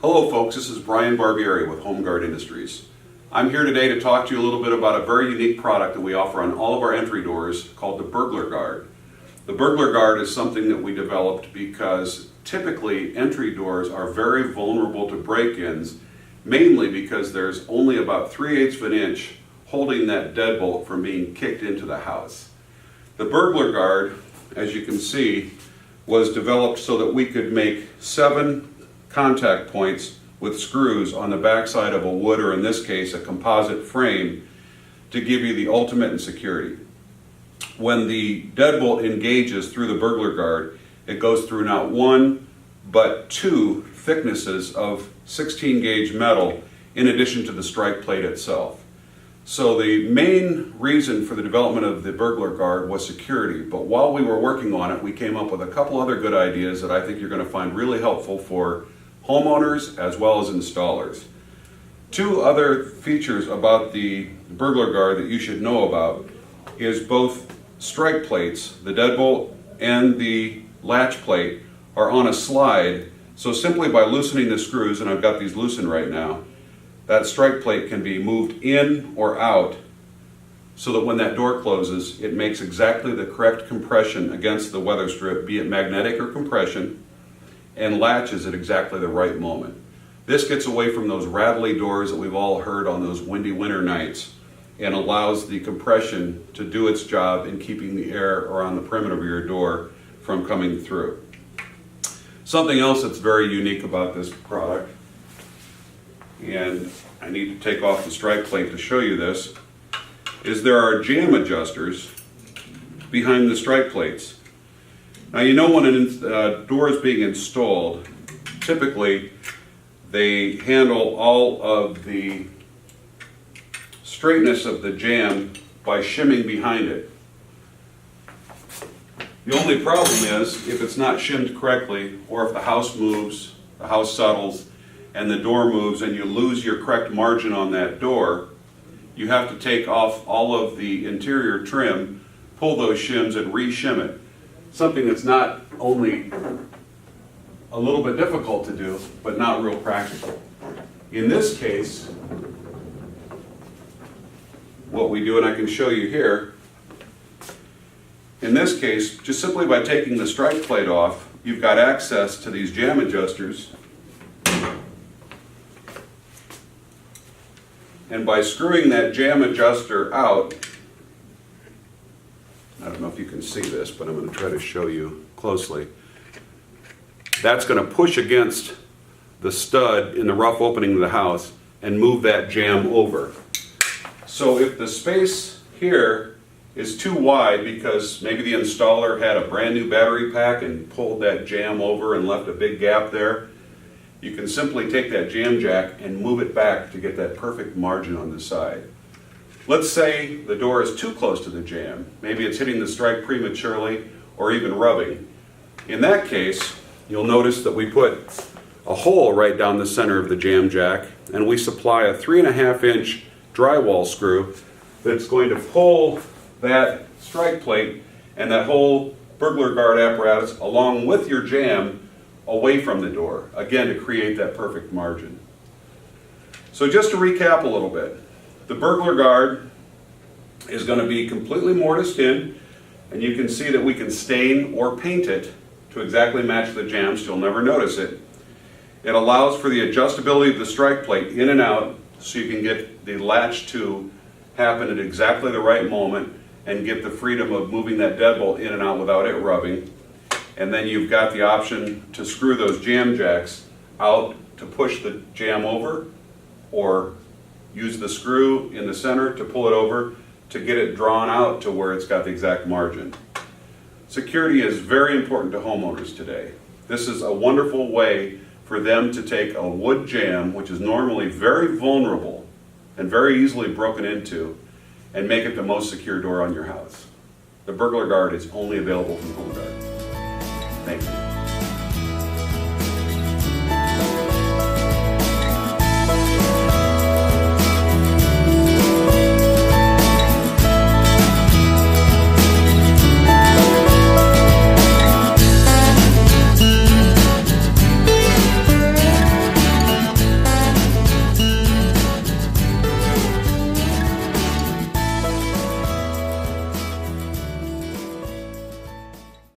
Hello folks, this is Brian Barbieri with Home Guard Industries. I'm here today to talk to you a little bit about a very unique product that we offer on all of our entry doors called the Burglar Guard. The Burglar Guard is something that we developed because typically entry doors are very vulnerable to break-ins, mainly because there's only about 3/8 of an inch holding that deadbolt from being kicked into the house. The Burglar Guard, as you can see, was developed so that we could make 7 contact points with screws on the backside of a wood, or in this case a composite frame, to give you the ultimate in security. When the deadbolt engages through the Burglar Guard, it goes through not one but 2 thicknesses of 16 gauge metal in addition to the strike plate itself. So the main reason for the development of the Burglar Guard was security, but while we were working on it, we came up with a couple other good ideas that I think you're going to find really helpful for homeowners as well as installers. 2 other features about the Burglar Guard that you should know about is both strike plates, the deadbolt and the latch plate, are on a slide, so simply by loosening the screws, and I've got these loosened right now, that strike plate can be moved in or out so that when that door closes, it makes exactly the correct compression against the weather strip, be it magnetic or compression, and latches at exactly the right moment. This gets away from those rattly doors that we've all heard on those windy winter nights and allows the compression to do its job in keeping the air around the perimeter of your door from coming through. Something else that's very unique about this product, and I need to take off the strike plate to show you this, is there are jamb adjusters behind the strike plates. Now, you know, when a door is being installed, typically they handle all of the straightness of the jamb by shimming behind it. The only problem is if it's not shimmed correctly, or if the house moves, the house settles, and the door moves and you lose your correct margin on that door, you have to take off all of the interior trim, pull those shims and re-shim it. Something that's not only a little bit difficult to do, but not real practical. In this case, what we do, and I can show you here, in this case, just simply by taking the strike plate off, you've got access to these jamb adjusters, and by screwing that jamb adjuster out, I don't know if you can see this, but I'm going to try to show you closely. That's going to push against the stud in the rough opening of the house and move that jamb over. So if the space here is too wide because maybe the installer had a brand new battery pack and pulled that jamb over and left a big gap there, you can simply take that jamb jack and move it back to get that perfect margin on the side. Let's say the door is too close to the jamb. Maybe it's hitting the strike prematurely or even rubbing. In that case, you'll notice that we put a hole right down the center of the jamb jack, and we supply a 3.5 inch drywall screw that's going to pull that strike plate and that whole Burglar Guard apparatus along with your jamb away from the door, again to create that perfect margin. So just to recap a little bit, the Burglar Guard is going to be completely mortised in, and you can see that we can stain or paint it to exactly match the jamb so you'll never notice it. It allows for the adjustability of the strike plate in and out so you can get the latch to happen at exactly the right moment and get the freedom of moving that deadbolt in and out without it rubbing. And then you've got the option to screw those jamb jacks out to push the jamb over, or use the screw in the center to pull it over to get it drawn out to where it's got the exact margin. Security is very important to homeowners today. This is a wonderful way for them to take a wood jamb, which is normally very vulnerable and very easily broken into, and make it the most secure door on your house. The Burglar Guard is only available from Home Guard. Thank you.